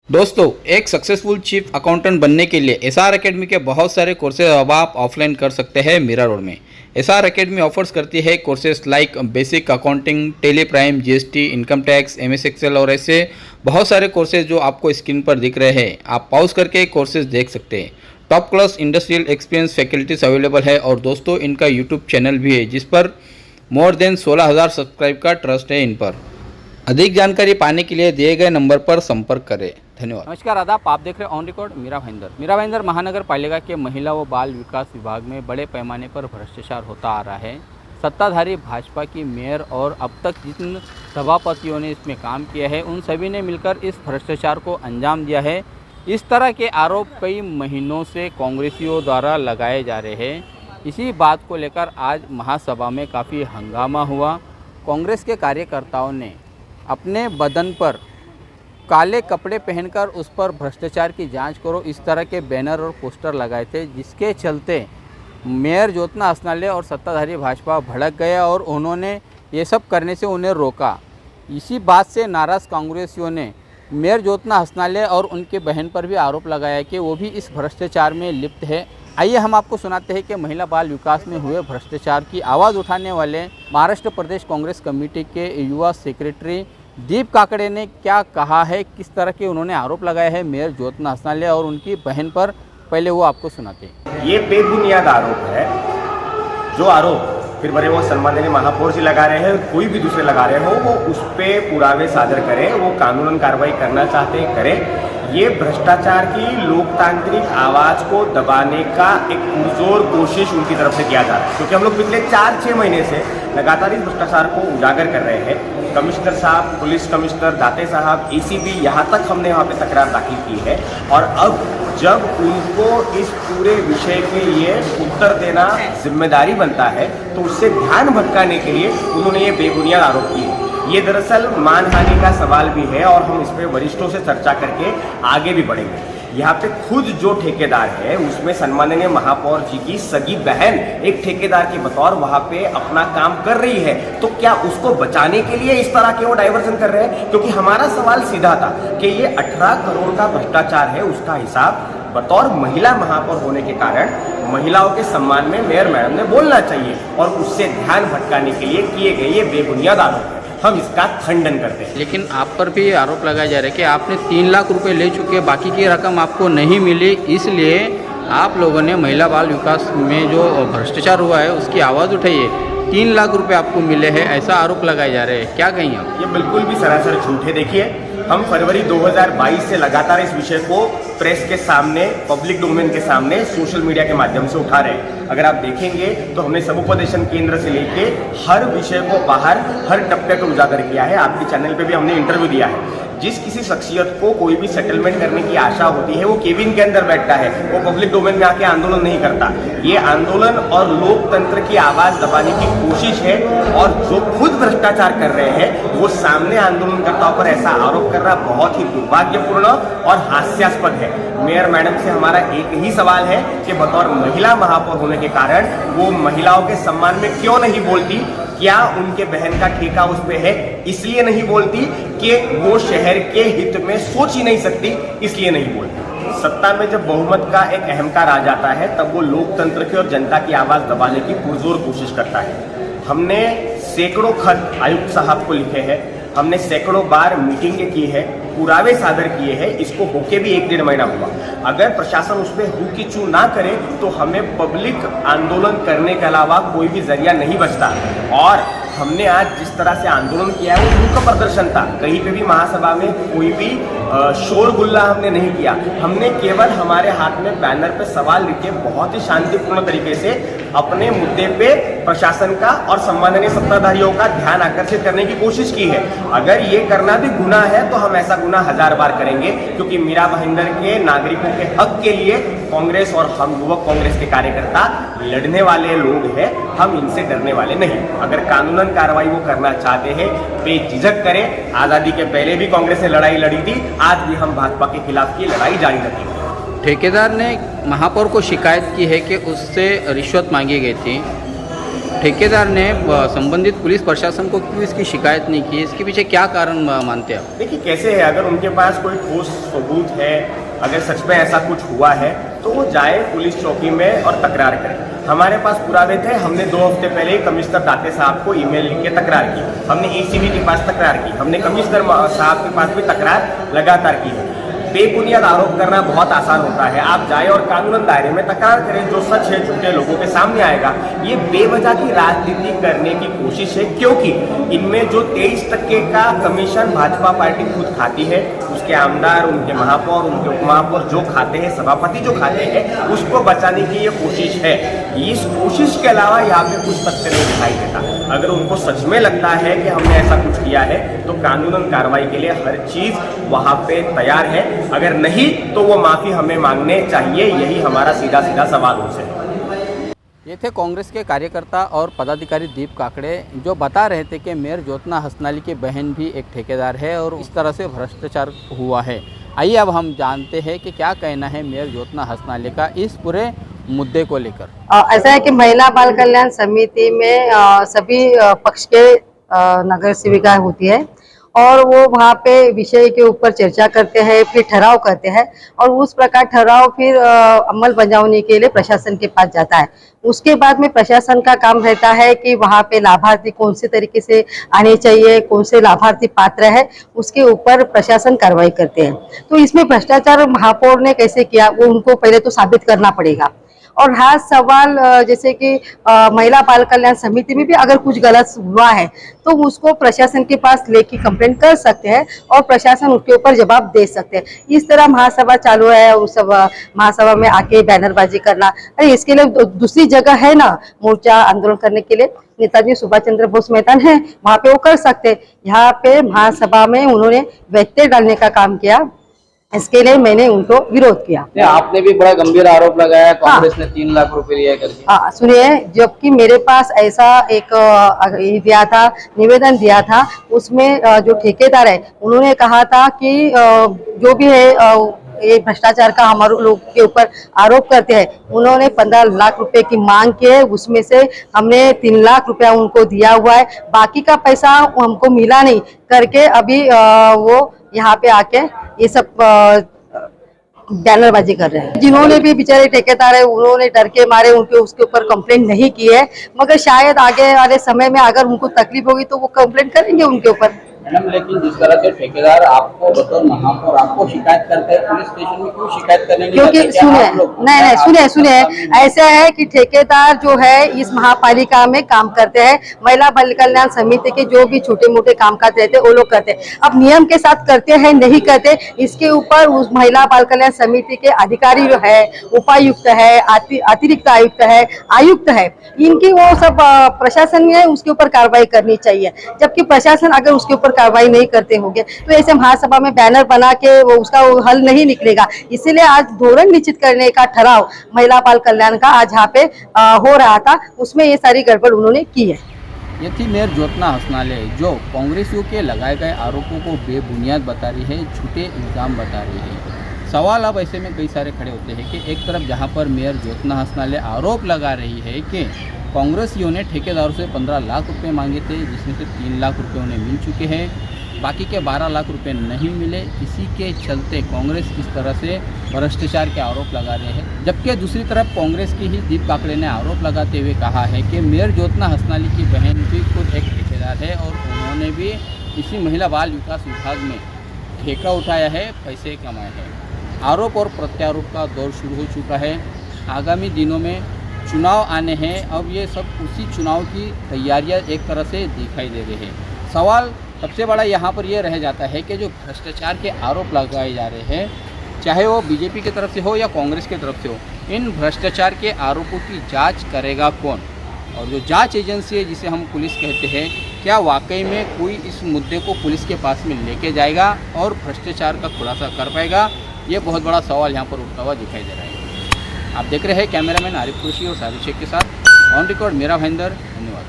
दोस्तों, एक successful chief accountant बनने के लिए एसआर एकेडमी के बहुत सारे कोर्सेज अब आप ऑफलाइन कर सकते हैं मीरा रोड में। एसआर एकेडमी ऑफर्स करती है courses like basic accounting, Tally Prime, GST, income tax, MS Excel और ऐसे बहुत सारे कोर्सेज जो आपको स्क्रीन पर दिख रहे हैं। आप पॉज करके कोर्सेज देख सकते हैं। Top class industrial experience faculties available है और दोस्तों इनका यूट्यूब चैनल भी है जिस पर मोर देन 16,000 सब्सक्राइब का ट्रस्ट है इन पर। अधिक जानकारी पाने के लिए दिए गए नंबर पर संपर्क करें। धन्यवाद। नमस्कार, आदाब। आप देख रहे हैं ऑन रिकॉर्ड मीरा भाईंदर महानगर पालिका के महिला व बाल विकास विभाग में बड़े पैमाने पर भ्रष्टाचार होता आ रहा है। सत्ताधारी भाजपा की मेयर और अब तक जिन सभापतियों ने इसमें काम किया है उन सभी ने मिलकर इस भ्रष्टाचार को अंजाम दिया है। इस तरह के आरोप कई महीनों से कांग्रेसियों द्वारा लगाए जा रहे हैं। इसी बात को लेकर आज महासभा में काफ़ी हंगामा हुआ। कांग्रेस के कार्यकर्ताओं ने अपने बदन पर काले कपड़े पहनकर उस पर भ्रष्टाचार की जांच करो इस तरह के बैनर और पोस्टर लगाए थे, जिसके चलते मेयर ज्योत्ना हसनाले और सत्ताधारी भाजपा भड़क गया और उन्होंने ये सब करने से उन्हें रोका। इसी बात से नाराज़ कांग्रेसियों ने मेयर ज्योत्ना हसनाले और उनके बहन पर भी आरोप लगाया कि वो भी इस भ्रष्टाचार में लिप्त है। आइए हम आपको सुनाते हैं कि महिला बाल विकास में हुए भ्रष्टाचार की आवाज़ उठाने वाले महाराष्ट्र प्रदेश कांग्रेस कमेटी के युवा सेक्रेटरी दीप काकड़े ने क्या कहा है, किस तरह के उन्होंने आरोप लगाए हैं मेयर ज्योत्ना हसनाले और उनकी बहन पर। पहले वो आपको सुनाते हैं। ये बेबुनियाद आरोप है। जो आरोप फिर बड़े वो सम्माननीय महापौर जी लगा रहे हैं, कोई भी दूसरे लगा रहे हो, वो उस पर पुरावे सादर करें। वो कानूनन कार्रवाई करना चाहते हैं करें। ये भ्रष्टाचार की लोकतांत्रिक आवाज को दबाने का एक पुरजोर कोशिश उनकी तरफ से किया जा रहा है, क्योंकि हम लोग पिछले 4-6 महीने से लगातार इस भ्रष्टाचार को उजागर कर रहे हैं। कमिश्नर साहब, पुलिस कमिश्नर दाते साहब, एसीबी, यहाँ तक हमने वहाँ पे तकरार दाखिल की है। और अब जब उनको इस पूरे विषय के लिए उत्तर देना जिम्मेदारी बनता है तो उससे ध्यान भटकाने के लिए उन्होंने ये बेबुनियाद आरोप किए। ये दरअसल मानहानि का सवाल भी है और हम इस पर वरिष्ठों से चर्चा करके आगे भी बढ़ेंगे। यहाँ पे खुद जो ठेकेदार है उसमें सम्माननीय महापौर जी की सगी बहन एक ठेकेदार के बतौर वहाँ पे अपना काम कर रही है, तो क्या उसको बचाने के लिए इस तरह के वो डाइवर्जन कर रहे हैं? क्योंकि हमारा सवाल सीधा था कि ये 18 करोड़ का भ्रष्टाचार है, उसका हिसाब बतौर महिला महापौर होने के कारण महिलाओं के सम्मान में मेयर मैडम ने बोलना चाहिए, और उससे ध्यान भटकाने के लिए किए गए ये बेबुनियाद आरोप है। हम इसका खंडन करते हैं। लेकिन आप पर भी आरोप लगाया जा रहा है कि आपने 3 लाख रुपए ले चुके, बाकी की रकम आपको नहीं मिली, इसलिए आप लोगों ने महिला बाल विकास में जो भ्रष्टाचार हुआ है उसकी आवाज़ उठाई है। 3 लाख रुपए आपको मिले हैं, ऐसा आरोप लगाए जा रहे हैं। क्या कहेंगे आप? ये बिल्कुल भी सरासर झूठ है। देखिए, हम फरवरी 2022 से लगातार इस विषय को प्रेस के सामने, पब्लिक डोमेन के सामने, सोशल मीडिया के माध्यम से उठा रहे हैं। अगर आप देखेंगे तो हमने समुपदेशन केंद्र से लेके हर विषय को बाहर हर टप्पे पर उजागर किया है। आपके चैनल पे भी हमने इंटरव्यू दिया है। जिस किसी शख्सियत को कोई भी सेटलमेंट करने की आशा होती है वो केबिन के अंदर बैठता है, वो पब्लिक डोमेन में आके आंदोलन नहीं करता। ये आंदोलन और लोकतंत्र की आवाज दबाने की कोशिश है, और जो खुद भ्रष्टाचार कर रहे हैं वो सामने आंदोलनकर्ताओं पर ऐसा आरोप करना बहुत ही दुर्भाग्यपूर्ण और हास्यास्पद है। मेयर मैडम से हमारा एक ही सवाल है कि बतौर महिला महापौर होने के कारण वो महिलाओं के सम्मान में क्यों नहीं बोलती? क्या उनके बहन का ठेका उस पे है इसलिए नहीं बोलती कि वो शहर के हित में सोच ही नहीं सकती इसलिए नहीं बोलती? सत्ता में जब बहुमत का एक अहंकार आ जाता है तब वो लोकतंत्र की और जनता की आवाज दबाने की पुरजोर कोशिश करता है। हमने सैकड़ों खत आयुक्त साहब को लिखे हैं, हमने सैकड़ों बार मीटिंगें की है, पुरावे सादर किए हैं। इसको होके भी 1-1.5 महीना हुआ। अगर प्रशासन उस पर हू की चू ना करे तो हमें पब्लिक आंदोलन करने के अलावा कोई भी जरिया नहीं बचता। और हमने आज जिस तरह से आंदोलन किया है वो उनका प्रदर्शन था। कहीं पे भी महासभा में कोई भी शोरगुल्ला हमने नहीं किया। हमने केवल हमारे हाथ में बैनर पे सवाल लिखे बहुत ही शांतिपूर्ण तरीके से अपने मुद्दे पे प्रशासन का और सम्माननीय सत्ताधारियों का ध्यान आकर्षित करने की कोशिश की है। अगर ये करना भी गुनाह है तो हम ऐसा गुनाह 1000 बार करेंगे, क्योंकि मीरा भाईंदर के नागरिकों के हक के लिए कांग्रेस और हम युवक कांग्रेस के कार्यकर्ता लड़ने वाले लोग हैं। हम इनसे डरने वाले नहीं। अगर कानूनन कार्रवाई वो करना चाहते हैं बेझिझक करें। आज़ादी के पहले भी कांग्रेस ने लड़ाई लड़ी थी, आज भी हम भाजपा के खिलाफ की लड़ाई जारी रखेंगे। ठेकेदार ने महापौर को शिकायत की है कि उससे रिश्वत मांगी गई थी। ठेकेदार ने संबंधित पुलिस प्रशासन को क्यों इसकी शिकायत नहीं की? इसके पीछे क्या कारण मानते हैं आप? देखिए कैसे है, अगर उनके पास कोई ठोस सबूत है, अगर सच में ऐसा कुछ हुआ है तो वो जाए पुलिस चौकी में और तकरार करें। हमारे पास पुरावे थे, हमने 2 हफ्ते पहले ही कमिश्नर दाते साहब को ईमेल लिख के तकरार की, हमने एसीबी के पास तकरार की, हमने कमिश्नर साहब के पास भी तकरार लगातार की है। बेबुनियाद आरोप करना बहुत आसान होता है, आप जाए और कानूनन दायरे में तकरार करें, जो सच है झूठे लोगों के सामने आएगा। ये बेवजह की राजनीति करने की कोशिश है, क्योंकि इनमें जो 23% का कमीशन भाजपा पार्टी खुद खाती है, उसके आमदार, उनके महापौर, उनके उपमहापौर जो खाते हैं, सभापति जो खाते हैं, उसको बचाने की ये कोशिश है। इस कोशिश के अलावा यहाँ पे कुछ तथ्य नहीं दिखाई देता। अगर उनको सच में लगता है कि हमने ऐसा कुछ किया है तो कानूनन कार्रवाई के लिए हर चीज वहां पे तैयार है, अगर नहीं तो वो माफी हमें मांगने चाहिए, यही हमारा सीधा सीधा सवाल उनसे है। ये थे कांग्रेस के कार्यकर्ता और पदाधिकारी दीप काकड़े, जो बता रहे थे कि मेयर ज्योत्ना हसनाली की बहन भी एक ठेकेदार है और इस तरह से भ्रष्टाचार हुआ है। आइए अब हम जानते हैं कि क्या कहना है मेयर ज्योत्ना हसनाली का इस पूरे मुद्दे को लेकर। ऐसा है कि महिला बाल कल्याण समिति में सभी पक्ष के नगर सेविका होती है और वो वहाँ पे विषय के ऊपर चर्चा करते हैं, फिर ठहराव करते हैं और उस प्रकार ठहराव फिर अमल बजावने के लिए प्रशासन के पास जाता है। उसके बाद में प्रशासन का काम रहता है कि वहाँ पे लाभार्थी कौन से तरीके से आने चाहिए, कौन से लाभार्थी पात्र है, उसके ऊपर प्रशासन कार्रवाई करते हैं। तो इसमें भ्रष्टाचार महापौर ने कैसे किया वो उनको पहले तो साबित करना पड़ेगा। और हाँ सवाल जैसे कि महिला बाल कल्याण समिति में भी अगर कुछ गलत हुआ है तो उसको प्रशासन के पास लेके कंप्लेंट कर सकते हैं और प्रशासन उसके ऊपर जवाब दे सकते हैं। इस तरह महासभा चालू है, उस सब महासभा में आके बैनरबाजी करना, अरे इसके लिए दूसरी जगह है ना मोर्चा आंदोलन करने के लिए, नेताजी सुभाष चंद्र बोस मैदान है, वहाँ पे वो कर सकते हैं। यहाँ पे महासभा में उन्होंने व्यत्यय डालने का काम किया, इसके लिए मैंने उनको विरोध किया। आपने भी बड़ा गंभीर आरोप लगाया कांग्रेस ने 3 लाख रुपए लिया करके। हाँ सुनिए, जबकि मेरे पास ऐसा एक दिया था, निवेदन दिया था, उसमें जो ठेकेदार है उन्होंने कहा था कि जो भी है ये भ्रष्टाचार का हमारे लोग के ऊपर आरोप करते हैं, उन्होंने 15 लाख रुपए की मांग की है, उसमें से हमने 3 लाख रुपया उनको दिया हुआ है, बाकी का पैसा हमको मिला नहीं करके अभी वो यहाँ पे आके ये सब बैनरबाजी कर रहे हैं। जिन्होंने भी बेचारे ठेकेदार है उन्होंने डर के मारे उनके उसके ऊपर कंप्लेंट नहीं की है, मगर शायद आगे वाले समय में अगर उनको तकलीफ होगी तो वो कंप्लेंट करेंगे उनके ऊपर। मैडम लेकिन जिस तरह से ठेकेदार आपको बतौर महापौर आपको शिकायत करते हैं, पुलिस स्टेशन में क्यों शिकायत करने नहीं क्योंकि जाते? सुनिए सुनिए ऐसा है कि ठेकेदार जो है इस महापालिका में काम करते हैं, महिला बाल कल्याण समिति के जो भी छोटे मोटे कामकाज रहते हैं वो लोग करते हैं। अब नियम के साथ करते हैं नहीं करते, इसके ऊपर उस महिला बाल कल्याण समिति के अधिकारी जो है, उपायुक्त है, अतिरिक्त आयुक्त है, आयुक्त है, इनकी वो सब प्रशासन ने उसके ऊपर कार्रवाई करनी चाहिए। जबकि प्रशासन अगर उसके ऊपर कार्रवाई नहीं करते होंगे तो ऐसे महासभा में बैनर बना के वो उसका हल नहीं निकलेगा। इसीलिए आज धोरण निश्चित करने का ठहराव महिला बाल कल्याण का आज यहाँ पे हो रहा था, उसमें ये सारी गड़बड़ उन्होंने की है। ये थी मेयर ज्योत्ना हसनाले, जो कांग्रेसियों के लगाए गए आरोपों को बेबुनियाद बता रही है, झूठे इल्जाम बता रही है। सवाल अब ऐसे में कई सारे खड़े होते हैं कि एक तरफ जहां पर मेयर ज्योत्ना हसनाले आरोप लगा रही है कि कांग्रेसियों ने ठेकेदारों से 15 लाख रुपए मांगे थे, जिसमें से 3 लाख रुपए उन्हें मिल चुके हैं, बाकी के 12 लाख रुपए नहीं मिले। इसी के चलते कांग्रेस इस तरह से भ्रष्टाचार के आरोप लगा रहे हैं। जबकि दूसरी तरफ कांग्रेस की ही दीप काकड़े ने आरोप लगाते हुए कहा है कि मेयर ज्योत्ना हसनाली की बहन भी खुद एक ठेकेदार है और उन्होंने भी इसी महिला बाल विकास विभाग में ठेका उठाया है, पैसे कमाए हैं। आरोप और प्रत्यारोप का दौर शुरू हो चुका है। आगामी दिनों में चुनाव आने हैं, अब ये सब उसी चुनाव की तैयारियां एक तरह से दिखाई दे रही है। सवाल सबसे बड़ा यहाँ पर यह रह जाता है कि जो भ्रष्टाचार के आरोप लगाए जा रहे हैं, चाहे वो बीजेपी की तरफ से हो या कांग्रेस की तरफ से हो, इन भ्रष्टाचार के आरोपों की जांच करेगा कौन? और जो जांच एजेंसी है जिसे हम पुलिस कहते हैं, क्या वाकई में कोई इस मुद्दे को पुलिस के पास में लेके जाएगा और भ्रष्टाचार का खुलासा कर पाएगा? ये बहुत बड़ा सवाल यहाँ पर उठता हुआ दिखाई दे रहा है। आप देख रहे हैं कैमरामैन आरिफ खुर्शी और साजिद शेख के साथ ऑन रिकॉर्ड मेरा भाईंदर। धन्यवाद।